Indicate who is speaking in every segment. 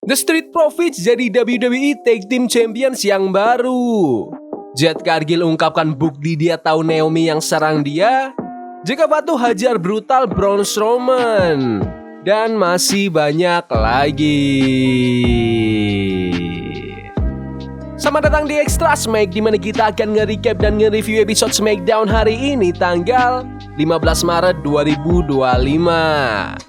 Speaker 1: The Street Profits jadi WWE Tag Team Champions yang baru. Jade Cargill ungkapkan bukti dia tahu Naomi yang serang dia. Jaka Fatu hajar brutal Braun Strowman. Dan masih banyak lagi. Selamat datang di Extra Smack, di mana kita akan nge-recap dan nge-review episode SmackDown hari ini tanggal 15 Maret 2025.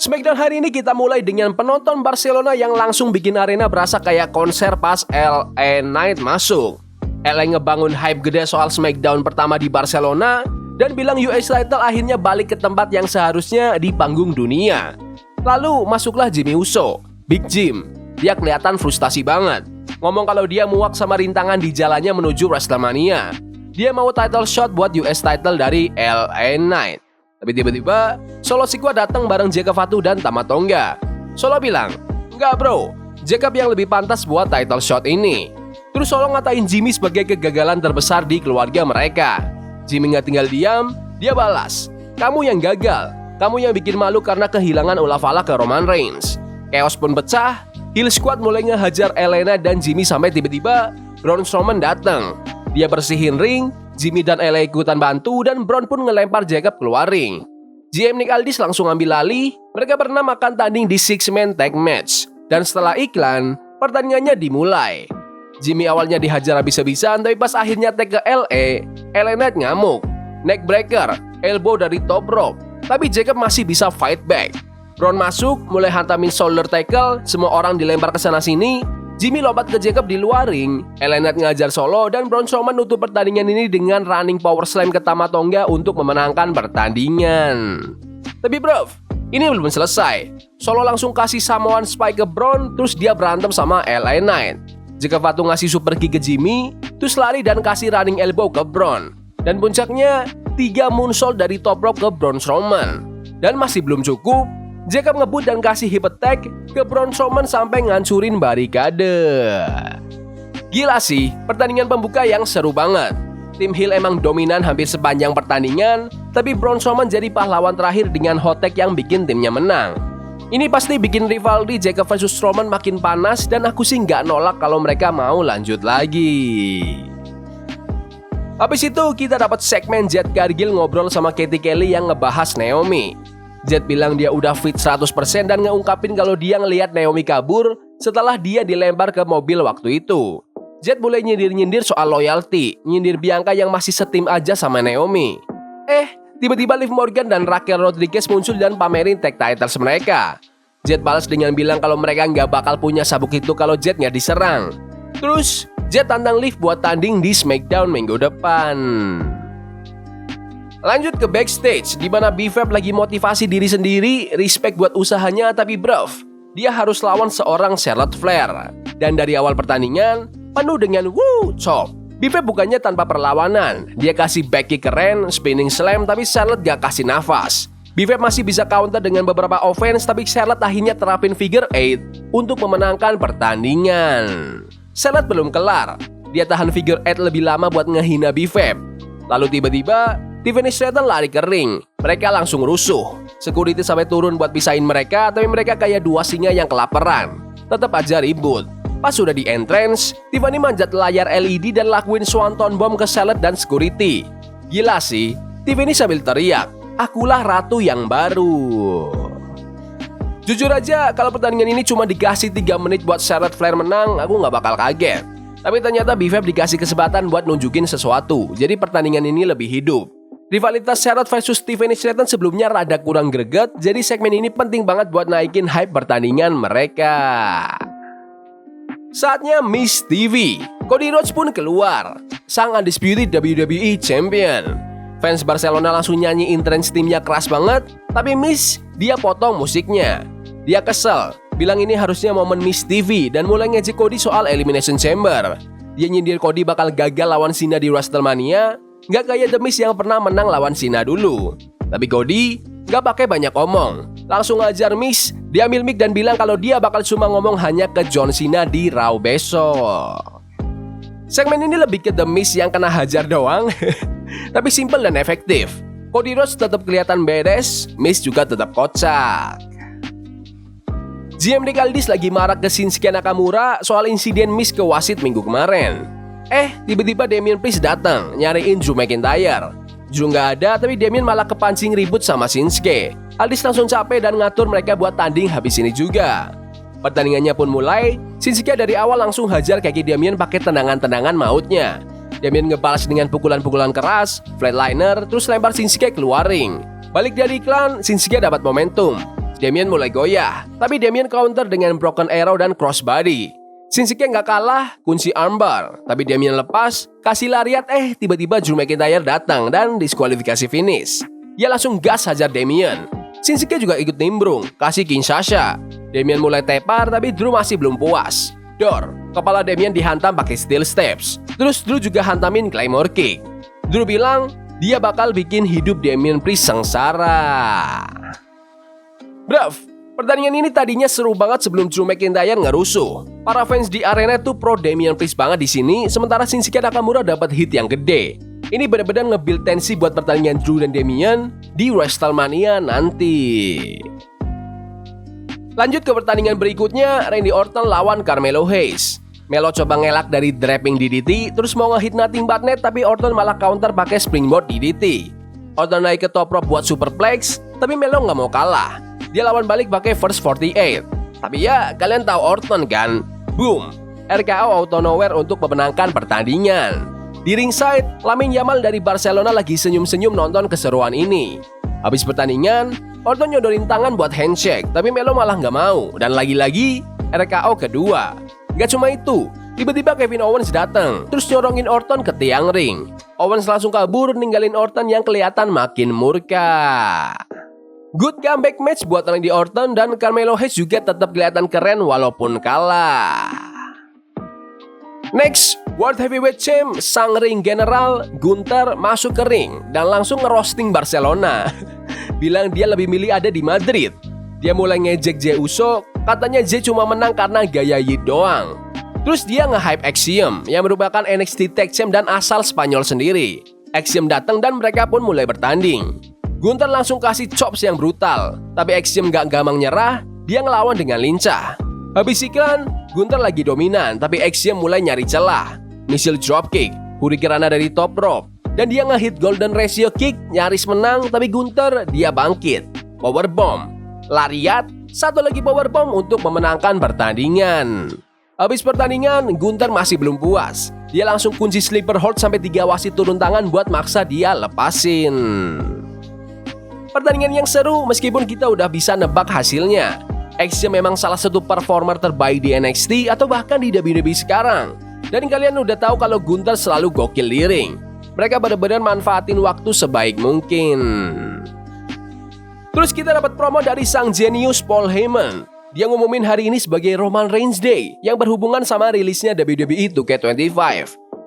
Speaker 1: SmackDown hari ini kita mulai dengan penonton Barcelona yang langsung bikin arena berasa kayak konser pas LA Knight masuk. LA ngebangun hype gede soal SmackDown pertama di Barcelona dan bilang US title akhirnya balik ke tempat yang seharusnya di panggung dunia. Lalu masuklah Jimmy Uso, Big Jim. Dia kelihatan frustasi banget. Ngomong kalau dia muak sama rintangan di jalannya menuju WrestleMania. Dia mau title shot buat US title dari LA Knight. Tapi tiba-tiba Solo Sikoa datang bareng Jaka Fatu dan Tama Tonga. Solo bilang, "Enggak bro, Jacob yang lebih pantas buat title shot ini." Terus Solo ngatain Jimmy sebagai kegagalan terbesar di keluarga mereka. Jimmy nggak tinggal diam, dia balas, "Kamu yang gagal, kamu yang bikin malu karena kehilangan Olaf Fala ke Roman Reigns." Chaos pun pecah, Heel Squad mulai ngehajar Elena dan Jimmy sampai tiba-tiba Braun Strowman datang. Dia bersihin ring, Jimmy dan Ella ikutan bantu dan Braun pun ngelempar Jacob keluar ring. GM Nick Aldis langsung ambil alih, mereka bernama makan tanding di 6-man tag match. Dan setelah iklan, pertandingannya dimulai. Jimmy awalnya dihajar habis-habisan, tapi pas akhirnya tag ke LA Knight ngamuk. Neckbreaker, elbow dari top rope, tapi Jacob masih bisa fight back. Braun masuk, mulai hantamin shoulder tackle, semua orang dilempar ke sana-sini. Jimmy lompat ke Jacob di luar ring, LA Knight ngajar Solo, dan Braun Strowman nutup pertandingan ini dengan running power slam ke Tama Tonga untuk memenangkan pertandingan. Tapi bro, ini belum selesai. Solo langsung kasih Samoan Spike ke Braun, terus dia berantem sama LA Knight. Jaka Fatu ngasih super kick ke Jimmy, terus lari dan kasih running elbow ke Braun. Dan puncaknya, 3 moonsault dari top rope ke Braun Strowman. Dan masih belum cukup, Jacob ngebut dan kasih hip attack ke Braun Strowman sampai ngancurin barikade. Gila sih, pertandingan pembuka yang seru banget. Tim heel emang dominan hampir sepanjang pertandingan, tapi Braun Strowman jadi pahlawan terakhir dengan hot tag yang bikin timnya menang. Ini pasti bikin rivalry Jacob vs Strowman makin panas dan aku sih nggak nolak kalau mereka mau lanjut lagi. Habis itu kita dapat segmen Jade Cargill ngobrol sama Katie Kelly yang ngebahas Naomi. Jade bilang dia udah fit 100% dan ngeungkapin kalau dia ngelihat Naomi kabur setelah dia dilempar ke mobil waktu itu. Jade mulai nyindir-nyindir soal loyalty, nyindir Bianca yang masih setim aja sama Naomi. Tiba-tiba Liv Morgan dan Raquel Rodriguez muncul dan pamerin tag titles mereka. Jade balas dengan bilang kalau mereka nggak bakal punya sabuk itu kalau Jade nggak diserang. Terus Jade tantang Liv buat tanding di SmackDown minggu depan. Lanjut ke backstage, di mana B-Fab lagi motivasi diri sendiri, respect buat usahanya, tapi bruv, dia harus lawan seorang Charlotte Flair. Dan dari awal pertandingan, penuh dengan woo chop. B-Fab bukannya tanpa perlawanan, dia kasih back kick keren, spinning slam, tapi Charlotte gak kasih nafas. B-Fab masih bisa counter dengan beberapa offense, tapi Charlotte akhirnya terapin figure 8 untuk memenangkan pertandingan. Charlotte belum kelar, dia tahan figure 8 lebih lama buat ngehina B-Fab. Lalu tiba-tiba, Tiffany Stratton lari ke ring, mereka langsung rusuh. Security sampai turun buat pisahin mereka, tapi mereka kayak dua singa yang kelaparan. Tetap aja ribut. Pas sudah di entrance, Tiffany manjat layar LED dan lakuin Swanton Bomb ke Charlotte dan security. Gila sih, Tiffany sambil teriak, "Akulah ratu yang baru." Jujur aja, kalau pertandingan ini cuma dikasih 3 menit buat Charlotte Flair menang, aku nggak bakal kaget. Tapi ternyata B-Fab dikasih kesempatan buat nunjukin sesuatu, jadi pertandingan ini lebih hidup. Rivalitas Charlotte vs Tiffany Stratton sebelumnya rada kurang greget, jadi segmen ini penting banget buat naikin hype pertandingan mereka. Saatnya Miz TV. Cody Rhodes pun keluar, sang undisputed WWE Champion. Fans Barcelona langsung nyanyi entrance timnya keras banget, tapi Miz, dia potong musiknya. Dia kesel, bilang ini harusnya momen Miz TV dan mulai ngejek Cody soal Elimination Chamber. Dia nyindir Cody bakal gagal lawan Cena di WrestleMania, nggak kayak The Miz yang pernah menang lawan Cena dulu. Tapi Cody nggak pakai banyak omong, langsung ngajar Miz. Dia ambil mic dan bilang kalau dia bakal cuma ngomong hanya ke John Cena di Raw besok. Segmen ini lebih ke The Miz yang kena hajar doang, tapi simple dan efektif. Cody Rhodes tetap kelihatan beres, Miz juga tetap kocak. JMD Kaldis lagi marah ke Shinsuke Nakamura soal insiden miss ke wasit minggu kemarin. Tiba-tiba Damian Priest datang nyariin Drew McIntyre. Drew nggak ada, tapi Damian malah kepancing ribut sama Shinsuke. Kaldis langsung capek dan ngatur mereka buat tanding habis ini juga. Pertandingannya pun mulai. Shinsuke dari awal langsung hajar kaki Damian pakai tendangan-tendangan mautnya. Damian ngebalas dengan pukulan-pukulan keras, flatliner, terus lempar Shinsuke keluar ring. Balik dari iklan, Shinsuke dapat momentum. Damian mulai goyah, tapi Damian counter dengan broken arrow dan crossbody. Shinsuke nggak kalah, kunci armbar, tapi Damian lepas, kasih lariat. Tiba-tiba Drew McIntyre datang dan diskualifikasi finish. Dia langsung gas hajar Damian. Shinsuke juga ikut nimbrung, kasih Kinshasa. Damian mulai tepar, tapi Drew masih belum puas. Kepala Damian dihantam pakai steel steps. Terus Drew juga hantamin Claymore kick. Drew bilang dia bakal bikin hidup Damian Priest sengsara. Bruv, pertandingan ini tadinya seru banget sebelum Drew McIntyre ngerusuh. Para fans di arena tuh pro Damian Priest banget di sini, sementara Shinsuke Nakamura dapat hit yang gede. Ini benar-benar nge-build tensi buat pertandingan Drew dan Damian di WrestleMania nanti. Lanjut ke pertandingan berikutnya, Randy Orton lawan Carmelo Hayes. Melo coba ngelak dari draping DDT, terus mau nge-hit nothing but net, tapi Orton malah counter pakai springboard DDT. Orton naik ke top rope buat superplex, tapi Melo nggak mau kalah. Dia lawan balik pakai first 48. Tapi ya, kalian tahu Orton kan? Boom! RKO out of nowhere untuk memenangkan pertandingan. Di ringside, Lamine Yamal dari Barcelona lagi senyum-senyum nonton keseruan ini. Habis pertandingan, Orton nyodorin tangan buat handshake, tapi Melo malah nggak mau. Dan lagi-lagi, RKO kedua. Gak cuma itu, tiba-tiba Kevin Owens datang, terus nyorongin Orton ke tiang ring. Owens langsung kabur, ninggalin Orton yang kelihatan makin murka. Good comeback match buat Randy Orton, dan Carmelo Hayes juga tetap kelihatan keren walaupun kalah. Next, World Heavyweight Champ sang ring general Gunther masuk ke ring dan langsung ngerosting Barcelona. Bilang dia lebih milih ada di Madrid. Dia mulai ngejek Jey Uso, katanya Jey cuma menang karena gaya Yeet doang. Terus dia nge-hype Axiom yang merupakan NXT Tag Champ dan asal Spanyol sendiri. Axiom datang dan mereka pun mulai bertanding. Gunther langsung kasih chops yang brutal, tapi Axiom gak gampang nyerah, dia ngelawan dengan lincah. Habis iklan, Gunther lagi dominan, tapi Axiom mulai nyari celah. Missile dropkick, Hurricane dari top rope, dan dia ngehit Golden Ratio kick, nyaris menang, tapi Gunther dia bangkit. Powerbomb, lariat, satu lagi powerbomb untuk memenangkan pertandingan. Habis pertandingan, Gunther masih belum puas. Dia langsung kunci sleeper hold sampai 3 wasit turun tangan buat maksa dia lepasin. Pertandingan yang seru meskipun kita udah bisa nebak hasilnya. Axiom memang salah satu performer terbaik di NXT atau bahkan di WWE sekarang. Dan kalian udah tahu kalau Gunther selalu gokil di ring. Mereka benar-benar manfaatin waktu sebaik mungkin. Terus kita dapat promo dari sang jenius Paul Heyman. Dia ngumumin hari ini sebagai Roman Reigns Day yang berhubungan sama rilisnya WWE 2K25.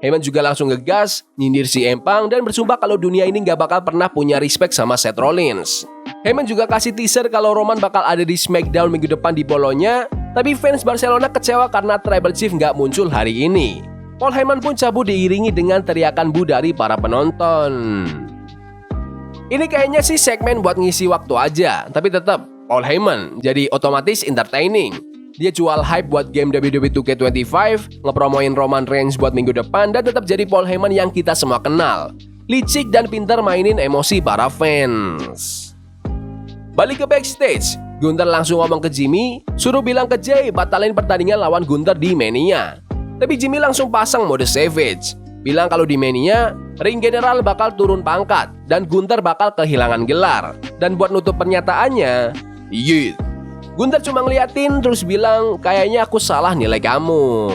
Speaker 1: Heyman juga langsung ngegas, nyindir CM Punk dan bersumpah kalau dunia ini gak bakal pernah punya respect sama Seth Rollins. Heyman juga kasih teaser kalau Roman bakal ada di SmackDown minggu depan di Polonya, tapi fans Barcelona kecewa karena Tribal Chief gak muncul hari ini. Paul Heyman pun cabut diiringi dengan teriakan bu dari para penonton. Ini kayaknya sih segmen buat ngisi waktu aja, tapi tetap Paul Heyman jadi otomatis entertaining. Dia jual hype buat game WWE 2K25, ngepromoin Roman Reigns buat minggu depan, dan tetap jadi Paul Heyman yang kita semua kenal. Licik dan pintar mainin emosi para fans. Balik ke backstage, Gunther langsung ngomong ke Jimmy, suruh bilang ke Jey batalin pertandingan lawan Gunther di Mania. Tapi Jimmy langsung pasang mode savage, bilang kalau di Mania, ring general bakal turun pangkat, dan Gunther bakal kehilangan gelar. Dan buat nutup pernyataannya, Yeet. Gunther cuma ngeliatin terus bilang, kayaknya aku salah nilai kamu.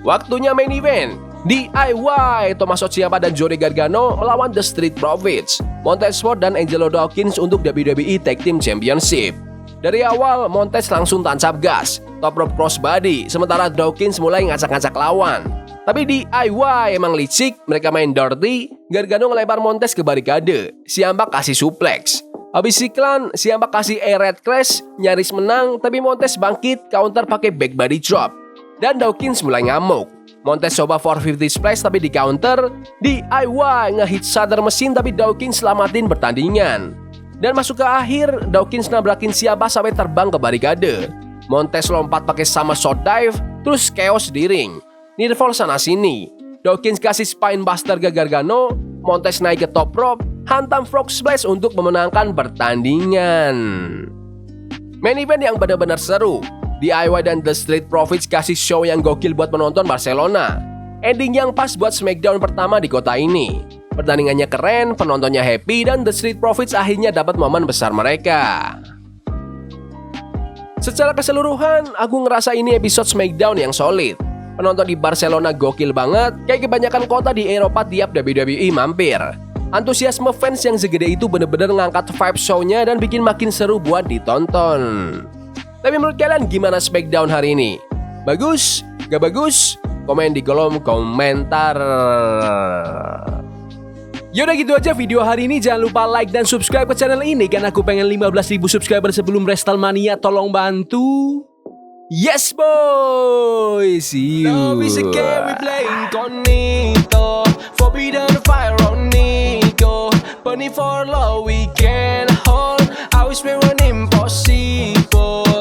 Speaker 1: Waktunya main event. DIY, Tommaso Ciampa dan Johnny Gargano melawan The Street Profits, Montez Ford dan Angelo Dawkins untuk WWE Tag Team Championship. Dari awal, Montez langsung tancap gas, top rope crossbody, sementara Dawkins mulai ngacak-ngacak lawan. Tapi DIY emang licik, mereka main dirty, Gargano ngelempar Montez ke barikade, Ciampa kasih suplex. Habis iklan, Ciampa kasih Red Crash, nyaris menang, tapi Montez bangkit, counter pakai back body drop. Dan Dawkins mulai ngamuk. Montez coba 450 splash tapi di counter. DIY ngehit sadar mesin tapi Dawkins selamatin pertandingan. Dan masuk ke akhir, Dawkins nabrakin Siaba sampai terbang ke barikade. Montez lompat pakai somersault dive, terus chaos di ring. Nearfall sana sini. Dawkins kasih spinebuster ke Gargano, Montez naik ke top rope, hantam frog splash untuk memenangkan pertandingan. Main event yang benar-benar seru. DIY dan The Street Profits kasih show yang gokil buat penonton Barcelona. Ending yang pas buat SmackDown pertama di kota ini. Pertandingannya keren, penontonnya happy, dan The Street Profits akhirnya dapat momen besar mereka. Secara keseluruhan, aku ngerasa ini episode SmackDown yang solid. Penonton di Barcelona gokil banget, kayak kebanyakan kota di Eropa tiap WWE mampir. Antusiasme fans yang segede itu bener-bener ngangkat vibe show-nya dan bikin makin seru buat ditonton. Tapi menurut kalian gimana SmackDown hari ini? Bagus? Gak bagus? Komen di kolom komentar. Yaudah gitu aja video hari ini. Jangan lupa like dan subscribe ke channel ini, karena aku pengen 15.000 subscriber sebelum WrestleMania. Tolong bantu. Yes boy, see you. Love is a game we play incognito. Forbidden fire on Nico. Burning for love we can hold. I wish we were impossible.